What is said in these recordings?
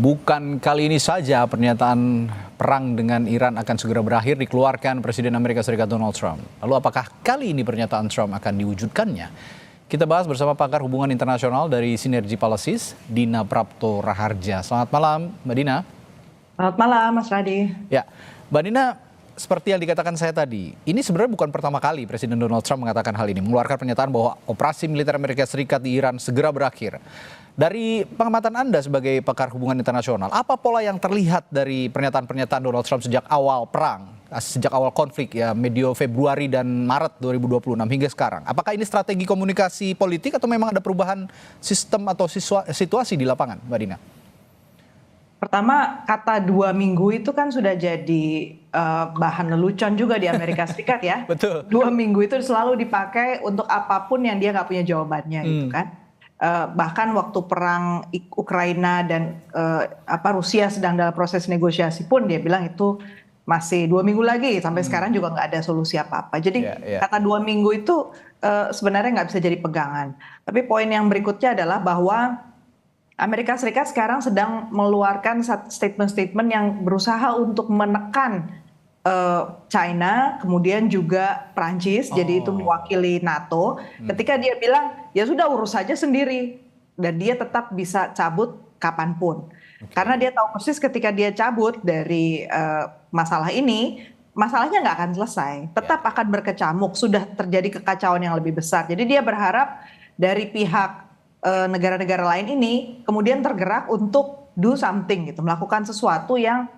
Bukan kali ini saja pernyataan perang dengan Iran akan segera berakhir dikeluarkan Presiden Amerika Serikat Donald Trump. Lalu apakah kali ini pernyataan Trump akan diwujudkannya? Kita bahas bersama pakar hubungan internasional dari Sinergi Policies, Dina Prapto Raharja. Selamat malam, Mbak Dina. Selamat malam, Mas Radi. Ya, Mbak Dina, seperti yang dikatakan saya tadi, ini sebenarnya bukan pertama kali Presiden Donald Trump mengatakan hal ini, mengeluarkan pernyataan bahwa operasi militer Amerika Serikat di Iran segera berakhir. Dari pengamatan Anda sebagai pakar hubungan internasional, apa pola yang terlihat dari pernyataan-pernyataan Donald Trump sejak awal perang, sejak awal konflik ya, medio Februari dan Maret 2026 hingga sekarang? Apakah ini strategi komunikasi politik atau memang ada perubahan sistem atau situasi di lapangan, Mbak Dina? Pertama, kata 2 minggu itu kan sudah jadi bahan lelucon juga di Amerika Serikat ya. Betul. 2 minggu itu selalu dipakai untuk apapun yang dia nggak punya jawabannya gitu kan. Bahkan waktu perang Ukraina dan Rusia sedang dalam proses negosiasi pun dia bilang itu masih 2 minggu lagi, sampai sekarang juga nggak ada solusi apa-apa. Jadi kata 2 minggu itu sebenarnya nggak bisa jadi pegangan. Tapi poin yang berikutnya adalah bahwa Amerika Serikat sekarang sedang mengeluarkan statement-statement yang berusaha untuk menekan China, kemudian juga Prancis, jadi itu mewakili NATO. Ketika dia bilang, ya sudah urus saja sendiri, dan dia tetap bisa cabut kapanpun. Karena dia tahu persis ketika dia cabut dari masalah ini, masalahnya nggak akan selesai, tetap akan berkecamuk, sudah terjadi kekacauan yang lebih besar. Jadi dia berharap dari pihak negara-negara lain ini kemudian tergerak untuk do something gitu, melakukan sesuatu yang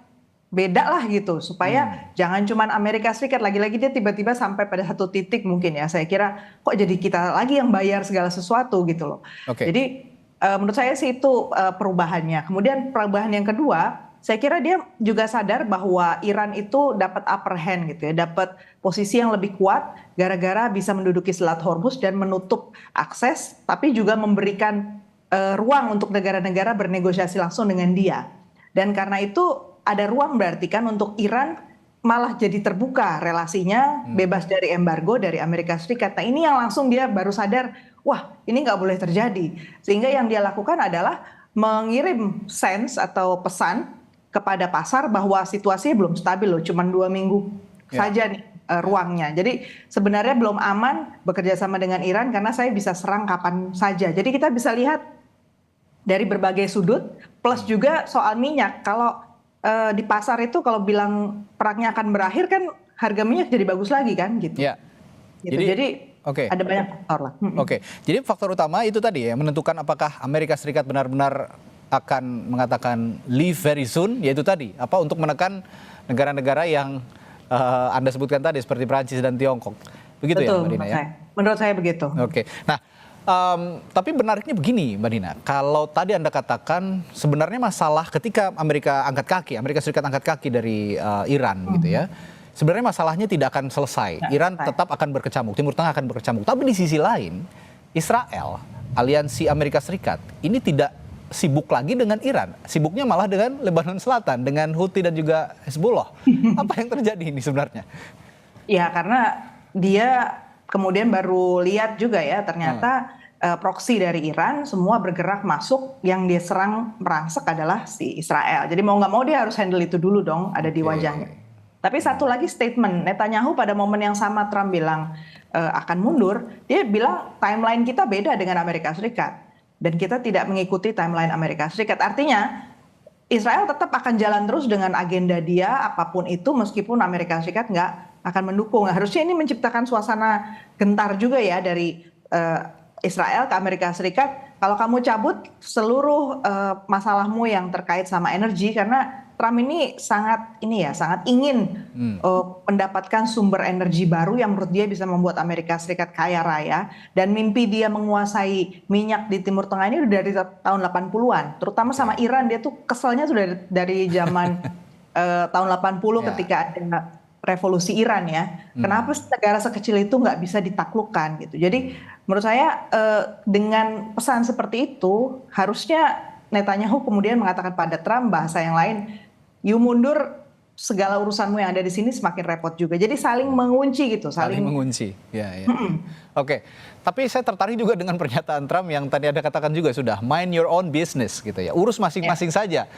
beda lah gitu, supaya jangan cuman Amerika Serikat, lagi-lagi dia tiba-tiba sampai pada satu titik mungkin ya, saya kira kok jadi kita lagi yang bayar segala sesuatu gitu loh. Jadi menurut saya sih itu perubahannya. Kemudian perubahan yang kedua, saya kira dia juga sadar bahwa Iran itu dapat upper hand gitu ya, dapat posisi yang lebih kuat gara-gara bisa menduduki Selat Hormuz dan menutup akses, tapi juga memberikan ruang untuk negara-negara bernegosiasi langsung dengan dia. Dan karena itu ada ruang berarti kan untuk Iran malah jadi terbuka relasinya, bebas dari embargo dari Amerika Serikat. Nah ini yang langsung dia baru sadar, wah ini nggak boleh terjadi. Sehingga yang dia lakukan adalah mengirim sense atau pesan kepada pasar bahwa situasinya belum stabil loh, cuma 2 minggu saja nih ruangnya. Jadi sebenarnya belum aman bekerja sama dengan Iran karena saya bisa serang kapan saja. Jadi kita bisa lihat dari berbagai sudut, plus juga soal minyak. Kalau di pasar itu kalau bilang perangnya akan berakhir kan harga minyak jadi bagus lagi kan gitu. Jadi ada banyak faktor lah. Jadi faktor utama itu tadi ya, menentukan apakah Amerika Serikat benar-benar akan mengatakan leave very soon, yaitu tadi apa untuk menekan negara-negara yang Anda sebutkan tadi seperti Prancis dan Tiongkok. Begitu. Betul, ya Mbak Dina ya? Menurut saya begitu. Nah, tapi benarnya begini Mbak Dina, kalau tadi Anda katakan sebenarnya masalah ketika Amerika Serikat angkat kaki dari Iran gitu ya, sebenarnya masalahnya tidak akan selesai. Iran tetap akan berkecamuk, Timur Tengah akan berkecamuk. Tapi di sisi lain, Israel, aliansi Amerika Serikat, ini tidak sibuk lagi dengan Iran, sibuknya malah dengan Lebanon Selatan, dengan Houthi dan juga Hezbollah. Apa yang terjadi ini sebenarnya? Ya karena dia kemudian baru lihat juga ya, ternyata proksi dari Iran semua bergerak masuk, yang dia serang merangsek adalah si Israel. Jadi mau nggak mau dia harus handle itu dulu dong, ada di wajahnya. Tapi satu lagi statement, Netanyahu pada momen yang sama Trump bilang akan mundur, dia bilang timeline kita beda dengan Amerika Serikat. Dan kita tidak mengikuti timeline Amerika Serikat. Artinya Israel tetap akan jalan terus dengan agenda dia apapun itu, meskipun Amerika Serikat nggak akan mendukung. Harusnya ini menciptakan suasana gentar juga ya dari Israel ke Amerika Serikat. Kalau kamu cabut seluruh masalahmu yang terkait sama energi, karena Trump ini sangat ingin mendapatkan sumber energi baru yang menurut dia bisa membuat Amerika Serikat kaya raya, dan mimpi dia menguasai minyak di Timur Tengah ini udah dari tahun 80-an, terutama sama Iran. Dia tuh keselnya sudah dari zaman tahun 80 ketika ada revolusi Iran ya. Kenapa negara sekecil itu nggak bisa ditaklukkan gitu. Jadi menurut saya dengan pesan seperti itu harusnya Netanyahu kemudian mengatakan pada Trump bahasa yang lain, you mundur segala urusanmu yang ada di sini semakin repot juga. Jadi saling mengunci gitu, Saling mengunci. Ya, ya. Oke, tapi saya tertarik juga dengan pernyataan Trump yang tadi Anda katakan juga sudah mind your own business gitu ya. Urus masing-masing saja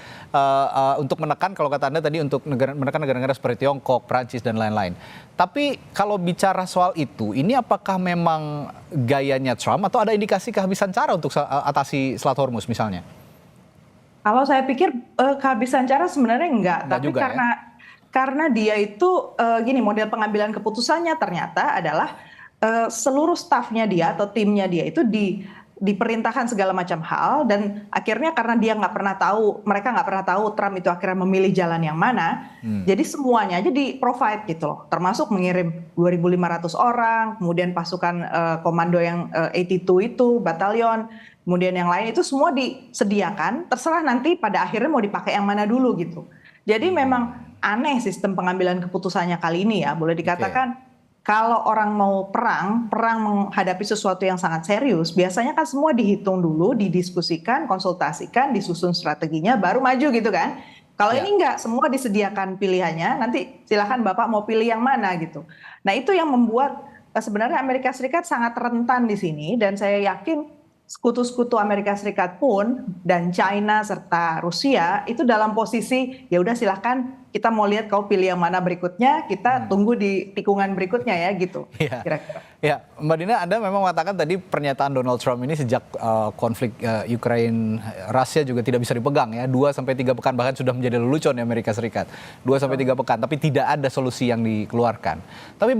untuk menekan, kalau kata Anda tadi, untuk menekan negara-negara seperti Tiongkok, Prancis dan lain-lain. Tapi kalau bicara soal itu, ini apakah memang gayanya Trump atau ada indikasi kehabisan cara untuk atasi Selat Hormuz misalnya? Kalau saya pikir kehabisan cara sebenarnya enggak, tapi juga, karena dia itu gini, model pengambilan keputusannya ternyata adalah seluruh stafnya dia atau timnya dia itu diperintahkan segala macam hal, dan akhirnya karena dia nggak pernah tahu, mereka nggak pernah tahu Trump itu akhirnya memilih jalan yang mana, jadi semuanya aja di provide gitu loh, termasuk mengirim 2.500 orang, kemudian pasukan komando yang 82 itu batalion, kemudian yang lain itu semua disediakan, terserah nanti pada akhirnya mau dipakai yang mana dulu gitu. Jadi memang aneh sistem pengambilan keputusannya kali ini ya, boleh dikatakan kalau orang mau perang menghadapi sesuatu yang sangat serius, biasanya kan semua dihitung dulu, didiskusikan, konsultasikan, disusun strateginya, baru maju gitu kan. Kalau ini enggak, semua disediakan pilihannya, nanti silakan Bapak mau pilih yang mana gitu. Nah itu yang membuat sebenarnya Amerika Serikat sangat rentan di sini, dan saya yakin sekutu-sekutu Amerika Serikat pun dan China serta Rusia itu dalam posisi ya udah silahkan, kita mau lihat kau pilih yang mana berikutnya, kita tunggu di tikungan berikutnya ya gitu. Kira-kira. Ya, Mbak Dina, Anda memang mengatakan tadi pernyataan Donald Trump ini sejak konflik Ukraina Rusia juga tidak bisa dipegang ya, 2-3 pekan, bahkan sudah menjadi lelucon di Amerika Serikat. 2-3 pekan, tapi tidak ada solusi yang dikeluarkan. Tapi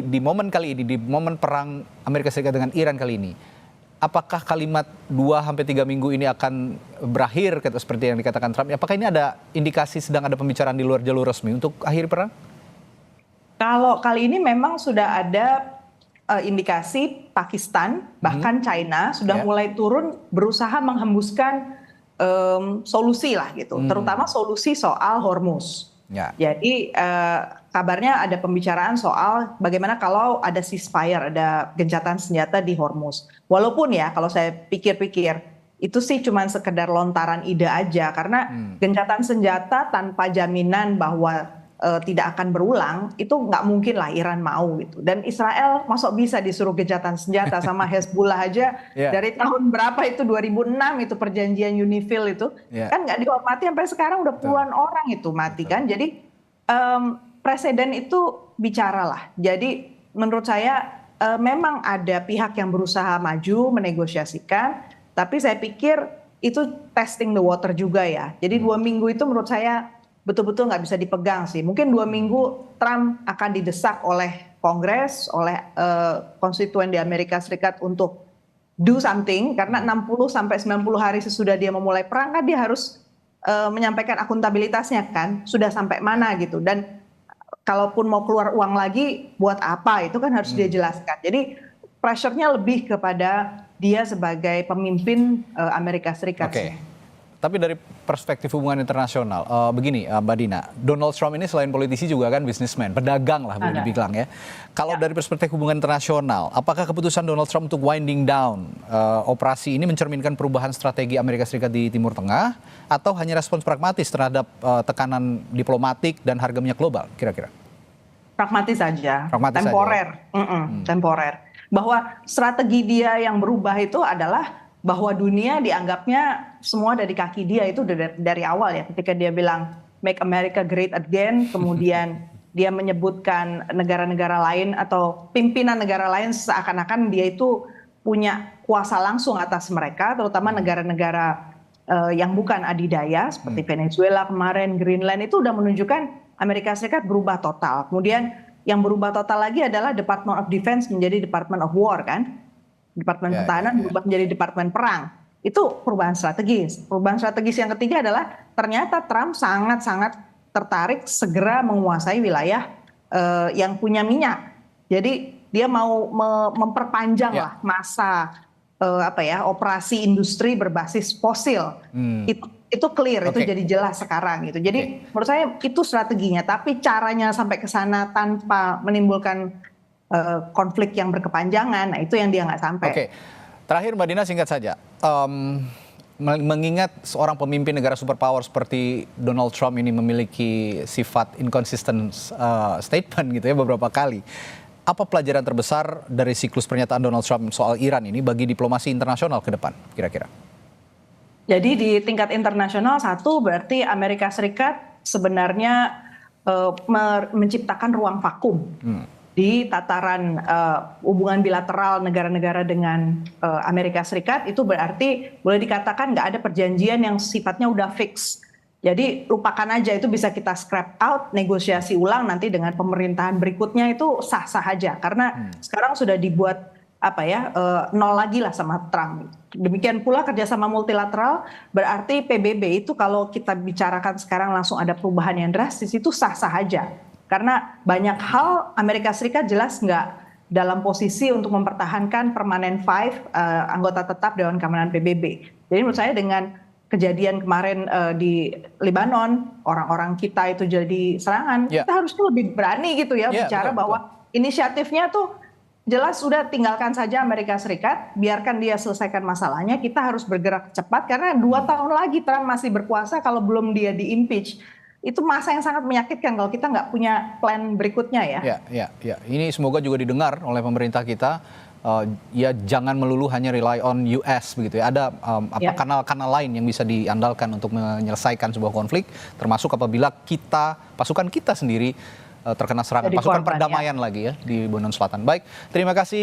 di momen kali ini, di momen perang Amerika Serikat dengan Iran kali ini, apakah kalimat 2-3 minggu ini akan berakhir seperti yang dikatakan Trump? Apakah ini ada indikasi sedang ada pembicaraan di luar jalur resmi untuk akhir perang? Kalau kali ini memang sudah ada indikasi Pakistan, bahkan China sudah mulai turun berusaha menghembuskan solusi lah gitu, terutama solusi soal Hormuz. Jadi kabarnya ada pembicaraan soal bagaimana kalau ada ceasefire, ada gencatan senjata di Hormuz. Walaupun ya kalau saya pikir-pikir itu sih cuma sekedar lontaran ide aja, karena gencatan senjata tanpa jaminan bahwa tidak akan berulang itu nggak mungkin lah Iran mau gitu. Dan Israel masuk bisa disuruh gencatan senjata sama Hezbollah aja dari tahun berapa itu 2006 itu perjanjian UNIFIL itu kan nggak dihormati sampai sekarang, udah puluhan orang itu mati kan. Jadi presiden itu bicaralah. Jadi menurut saya memang ada pihak yang berusaha maju menegosiasikan, tapi saya pikir itu testing the water juga ya. Jadi 2 minggu itu menurut saya betul-betul nggak bisa dipegang sih. Mungkin 2 minggu Trump akan didesak oleh Kongres, oleh konstituen di Amerika Serikat untuk do something, karena 60-90 hari sesudah dia memulai perang kan dia harus menyampaikan akuntabilitasnya kan, sudah sampai mana gitu. Dan kalaupun mau keluar uang lagi buat apa itu kan harus dia jelaskan. Jadi pressure-nya lebih kepada dia sebagai pemimpin Amerika Serikat. Tapi dari perspektif hubungan internasional, begini Mbak Dina, Donald Trump ini selain politisi juga kan bisnismen, pedagang lah boleh dibilang ya. Kalau dari perspektif hubungan internasional, apakah keputusan Donald Trump untuk winding down operasi ini mencerminkan perubahan strategi Amerika Serikat di Timur Tengah, atau hanya respons pragmatis terhadap tekanan diplomatik dan harga minyak global kira-kira? Pragmatis saja, temporer. Temporer. Bahwa strategi dia yang berubah itu adalah bahwa dunia dianggapnya semua dari kaki dia itu dari awal ya, ketika dia bilang Make America Great Again, kemudian dia menyebutkan negara-negara lain atau pimpinan negara lain seakan-akan dia itu punya kuasa langsung atas mereka, terutama negara-negara yang bukan adidaya seperti Venezuela kemarin, Greenland, itu udah menunjukkan Amerika Serikat berubah total. Kemudian yang berubah total lagi adalah Department of Defense menjadi Department of War kan. Departemen Pertahanan berubah menjadi Departemen Perang. Itu perubahan strategis. Perubahan strategis yang ketiga adalah ternyata Trump sangat-sangat tertarik segera menguasai wilayah yang punya minyak. Jadi dia mau memperpanjang lah masa operasi industri berbasis fosil. Itu clear, itu jadi jelas sekarang gitu. Jadi menurut saya itu strateginya, tapi caranya sampai ke sana tanpa menimbulkan konflik yang berkepanjangan, nah itu yang dia nggak sampai. Terakhir Mbak Dina, singkat saja, mengingat seorang pemimpin negara superpower seperti Donald Trump ini memiliki sifat inconsistent statement gitu ya beberapa kali. Apa pelajaran terbesar dari siklus pernyataan Donald Trump soal Iran ini bagi diplomasi internasional ke depan kira-kira? Jadi di tingkat internasional, satu berarti Amerika Serikat sebenarnya menciptakan ruang vakum di tataran hubungan bilateral negara-negara dengan Amerika Serikat. Itu berarti boleh dikatakan nggak ada perjanjian yang sifatnya udah fix. Jadi lupakan aja, itu bisa kita scrap out, negosiasi ulang nanti dengan pemerintahan berikutnya, itu sah-sah aja. Karena sekarang sudah dibuat nol lagi lah sama Trump. Demikian pula kerjasama multilateral, berarti PBB itu kalau kita bicarakan sekarang langsung ada perubahan yang drastis, itu sah-sah aja. Karena banyak hal Amerika Serikat jelas nggak dalam posisi untuk mempertahankan permanent five anggota tetap Dewan Keamanan PBB. Jadi menurut saya dengan kejadian kemarin di Lebanon, orang-orang kita itu jadi serangan, kita harusnya lebih berani gitu ya bicara bahwa inisiatifnya tuh jelas sudah tinggalkan saja Amerika Serikat, biarkan dia selesaikan masalahnya, kita harus bergerak cepat karena 2 tahun lagi Trump masih berkuasa kalau belum dia di-impeach. Itu masa yang sangat menyakitkan kalau kita nggak punya plan berikutnya ya. Ya. Ini semoga juga didengar oleh pemerintah kita. Ya jangan melulu hanya rely on US begitu ya. Ada kanal-kanal lain yang bisa diandalkan untuk menyelesaikan sebuah konflik, termasuk apabila pasukan kita sendiri terkena serangan pasukan perdamaian lagi ya di Lebanon Selatan. Baik, terima kasih.